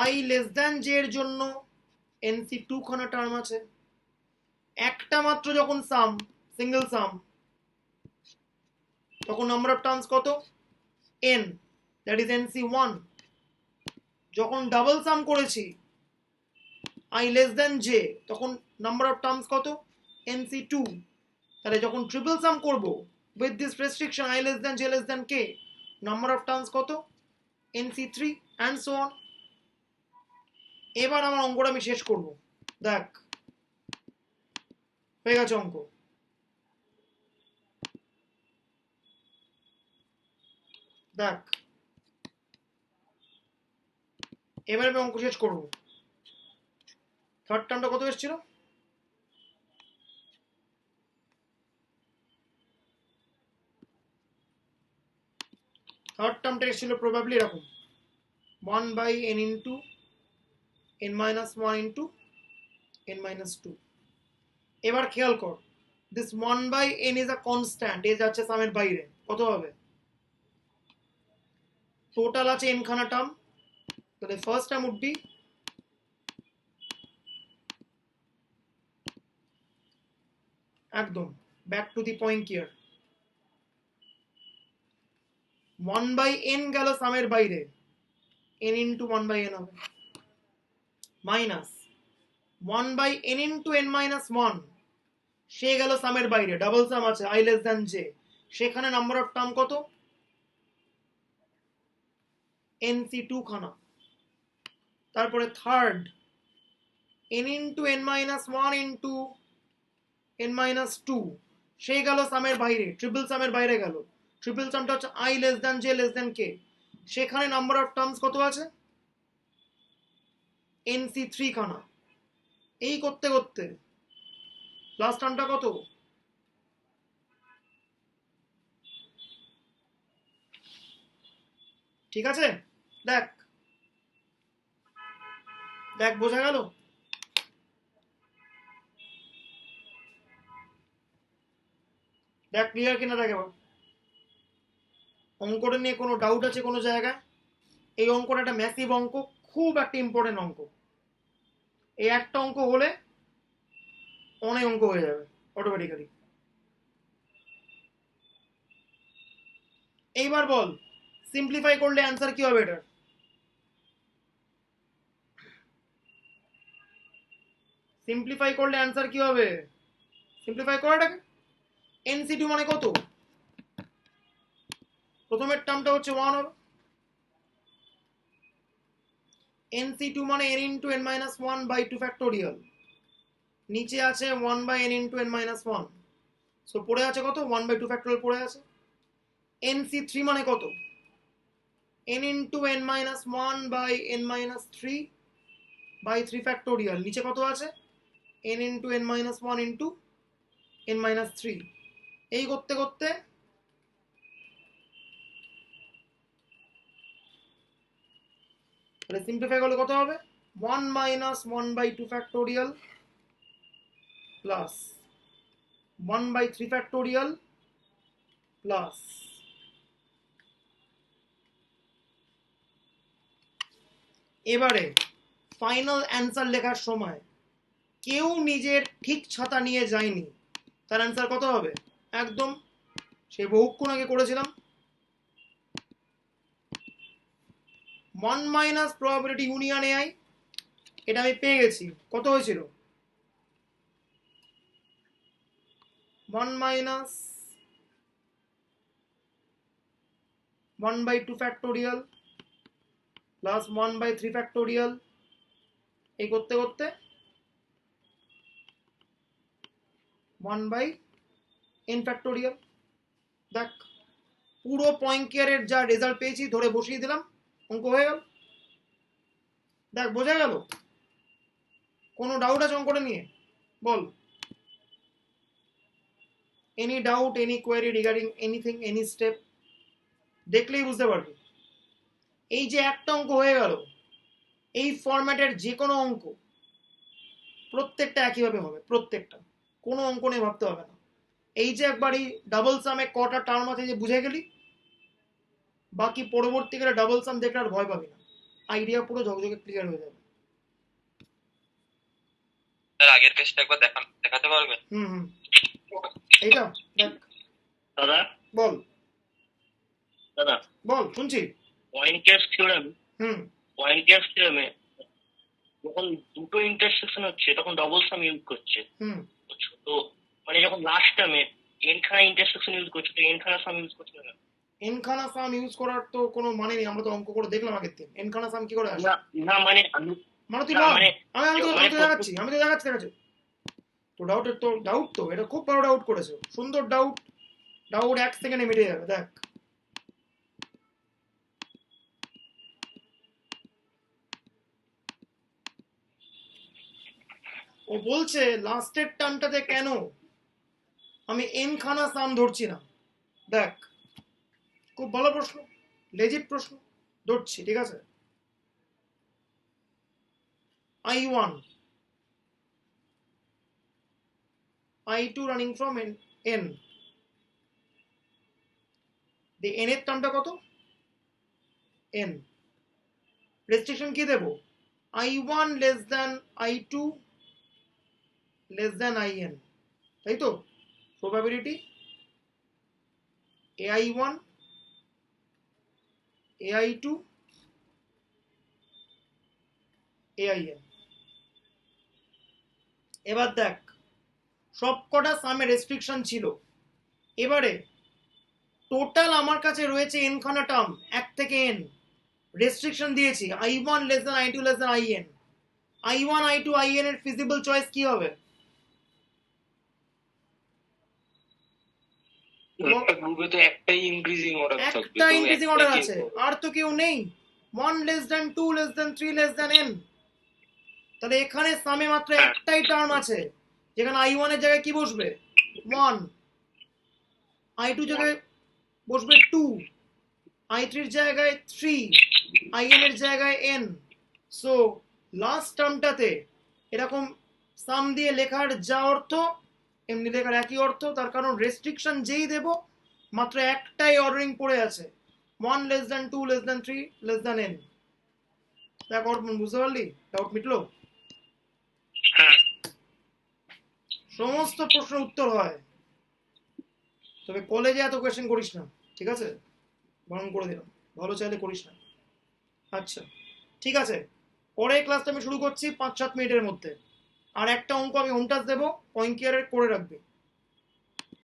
i লেস দ্যান j এর জন্য nc2 খানা টার্ম আছে। একটা মাত্র যখন সাম, সিঙ্গেল সাম, তখন নাম্বার অফ টার্মস কত? n, that is nc1। যখন ডাবল সাম করেছি i less than j, তখন নাম্বার অফ টার্মস কত? nc2। তাহলে যখন ট্রিপল সাম করব with this restriction i less than j less than k, number of terms কত? nc3 and so on. এবার আমার অঙ্কটা আমি শেষ করব। দেখ হয়ে গেছে অঙ্ক। দেখ এবার আমি অঙ্ক শেষ করব। থার্ড টার্মটা কত এসেছিল? থার্ড টার্মটা এসেছিল প্রবাবলি এরকম 1/n into n minus 1 into n minus 2। এবার খেয়াল কর, this 1/n is a constant, এ যাচ্ছে সামের বাইরে, কত হবে? টোটাল আছে n খানা টার্ম, তাহলে ফার্স্ট টার্ম উড বি একদম back to the point here 1/n গেল সামের বাইরে, n ইন্টু 1/n হবে, minus 1/n into n minus 1 সে গেল সামের বাইরে, ডাবল সাম আছে i less than j, সেখানে নাম্বার অফ টার্ম কত? nc2 খানা। তারপরে third n into n minus 1 into n minus 2 সে গেল সামের বাইরে, ট্রিপল সামের বাইরে গেল, ট্রিপল সামটা হচ্ছে i less than j less than k, সেখানে নাম্বার অফ টার্মস কত আছে? nc3 খানা। এই করতে করতে লাস্ট টার্মটা কত? ঠিক আছে, দেখ দেখ বোঝা গেল? দেখ ক্লিয়ার কিনা দেখ। এবার অঙ্কটা নিয়ে কোনো ডাউট আছে কোনো জায়গায়? এই অঙ্কটা একটা ম্যাসিভ অঙ্ক, খুব একটা ইম্পর্টেন্ট অঙ্ক। এই একটা অঙ্ক হলে অনেক অঙ্ক হয়ে যাবে অটোমেটিক্যালি। এইবার বল সিম্পলিফাই করলে অ্যান্সার কি হবে এটার? সিম্পলিফাই করলে অ্যান্সার কি হবে? সিম্পলিফাই করাটাকে nc2 মানে কত? প্রথমের টার্মটা হচ্ছে 1 হবে, nc2 মানে n into n minus 1 by 2 factorial, নিচে আছে 1/n into n minus 1, so পড়ে আছে কত? 1/2 ফ্যাক্টোরিয়াল পড়ে আছে। nc3 মানে কত? n into n minus 1 by n minus 3 by 3 factorial, নিচে কত আছে? n into n minus 1 into n minus 3। এই করতে করতে তাহলে সিম্পলিফাই করলে কত হবে? 1 minus 1/2 factorial plus 1/3 factorial plus এবারে ফাইনাল অ্যান্সার লেখার সময় কেউ নিজের ঠিক ছাতা নিয়ে যায়নি, তার অ্যান্সার কত হবে? একদম সেই বহুক্ষণ আগে করেছিলাম 1 মাইনাস প্রবাবিলিটি ইউনিয়ন এআই, এটা আমি পেয়ে গেছি। কত হয়েছিল? 1 মাইনাস 1/2 ফ্যাক্টোরিয়াল প্লাস 1/3 ফ্যাক্টোরিয়াল, এই করতে করতে 1/n ফ্যাক্টোরিয়াল। দেখ পুরো পয়েন্টিয়ারের যা রেজাল্ট পেয়েছি ধরে বসিয়ে দিলাম, অঙ্ক হয়ে গেল। দেখ বোঝা গেল? কোনো ডাউট আছে অঙ্কটা নিয়ে? বল, any doubt, any query regarding anything, any step? দেখলেই বুঝতে পারবি। এই যে একটা অঙ্ক হয়ে গেল, এই ফরম্যাটের যে কোনো অঙ্ক প্রত্যেকটা একইভাবে হবে, প্রত্যেকটা, কোনো অঙ্ক নিয়ে ভাবতে হবে না। এই যে একবারই ডাবল সামে কটা টার্ম আছে যে বুঝে গেলি, বাকি পরবর্তীকালে ডাবল সাম দেখলে আর ভয় পাবি না, আইডিয়া পুরো ঝকঝকে ক্লিয়ার হয়ে যাবে। স্যার আগের পেজটা একবার দেখাতে পারবেন? হুম এইটা দেখ দাদা বল। দাদা বল শুনছি। পয়েন্টিয়ার্স থিওরেম হুম পয়েন্ট আগের স্টেমে যখন দুটো ইন্টারসেকশন হচ্ছে তখন ডবল সাম ইউজ করছে, হুম বুঝছো? তো মানে যখন লাস্ট টাইমে এন খানা ইন্টারসেকশন ইউজ করছে তো এন খানা সাম ইউজ করছে না? এনখানা সাম ইউজ করার তো কোনো মানে নেই, আমরা তো অঙ্ক করে দেখলাম আগের দিন এনখানা সাম কি করে আসে। না না মানে আমি মানে তুই না, বল, মানে আমি তো দেখাচ্ছি দেখাচ্ছি। তো ডাউট তো এটা খুব বড় ডাউট করেছে, সুন্দর ডাউট, ডাউট 1 সেকেন্ডে মিটে যাবে দেখ। ও বলছে লাস্টের টার্মটাতে কেন আমি এনখানা সাম ধরছি না। দেখ খুব ভালো প্রশ্ন, লেজিট প্রশ্ন, ধরছি ঠিক আছে। I1 I2 running from n, the n এর টার্মটা কত n, রেস্ট্রিকশন কি দেব I1 less than I2 less than In, তাই তো? Probability AI1 AI2 AIN। এবার দেখ সবকটা সামে রেস্ট্রিকশন ছিল, এবারে টোটাল আমার কাছে রয়েছে n খানা টার্ম 1 থেকে n, রেস্ট্রিকশন দিয়েছি I1 less than I2 less than In, I1 I2 In এর ফিজিবল চয়েস কি হবে? একটা গ্রুপে তো একটাই ইনক্রিজিং অর্ডার থাকবে, একটা তো ইনক্রিজিং একটা অর্ডার কে আছে, করবে? আর তো কেউ নেই। 1 less than 2 less than 3 less than n, তাহলে এখানে সামে মাত্র হ্যাঁ। একটাই টার্ম আছে, যেখানে I1 এর জায়গায় কি বসবে 1, I2 জায়গায় বসবে 2, I3 এর জায়গায় 3, In এর জায়গায় n। সো লাস্ট টার্মটাতে এরকম সাম দিয়ে লেখার যা অর্থ এমনি লেখার একই অর্থ, তার কারণ রেস্ট্রিকশন যেই দেব মাত্র একটাই অর্ডারিং পড়ে আছে 1 less than 2 less than 3 less than n। দেখ বুঝতে পারলি, ডাউট মিটলো? হ্যাঁ। সমস্ত প্রশ্নের উত্তর হয়, তবে কলেজে এত কোয়েশ্চেন করিস না, ঠিক আছে? বারণ করে দিলাম, ভালো চাইলে করিস না। আচ্ছা ঠিক আছে, পরের ক্লাসটা আমি শুরু করছি 5-7 মিনিটের মধ্যে। আর একটা অঙ্ক আমি হোম টাস্ক দেবো, পয়েন্ট কেয়ারের করে রাখবি।